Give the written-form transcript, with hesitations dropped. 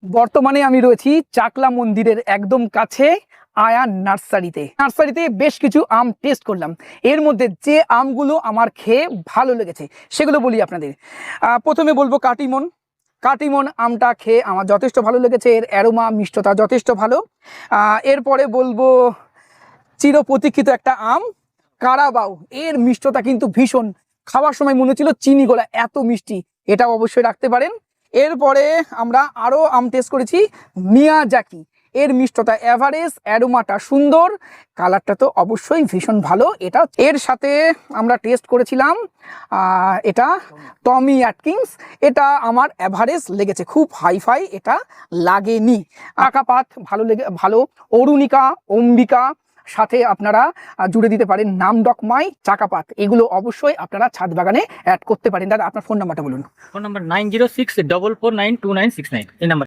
বর্তমানে আমি রয়েছি চাকলা মন্দিরের একদম কাছে আয়া নার্সারিতে বেশ কিছু আম টেস্ট করলাম। এর মধ্যে যে আমগুলো আমার খেয়ে ভালো লেগেছে সেগুলো বলি আপনাদের। প্রথমে বলবো কাটিমন আমটা খেয়ে আমার যথেষ্ট ভালো লেগেছে, এর অ্যারোমা মিষ্টতা যথেষ্ট ভালো। এরপরে বলবো চিরপ্রতীক্ষিত একটা আম কারাবাও, এর মিষ্টতা কিন্তু ভীষণ, খাওয়ার সময় মনে হচ্ছিল চিনি গোলা, এত মিষ্টি, এটা অবশ্যই রাখতে পারেন। এরপরে আমরা আরও আম টেস্ট করেছি মিয়াজাকি, এর মিষ্টতা এভারেজ, অ্যারোমাটা সুন্দর, কালারটা তো অবশ্যই ভীষণ ভালো। এটা এর সাথে আমরা টেস্ট করেছিলাম এটা টমি অ্যাটকিন্স, এটা আমার এভারেজ লেগেছে, খুব হাইফাই এটা লাগেনি। আকাপাত ভালো, অরুণিকা, অম্বিকা, সাথে আপনারা জুড়ে দিতে পারেন নামডকমাই, চাকাপাত, এগুলো অবশ্যই আপনারা ছাদ বাগানে অ্যাড করতে পারেন। দাদা আপনার ফোন নাম্বারটা বলুন। ফোন নাম্বার 9064492969, এই নাম্বার।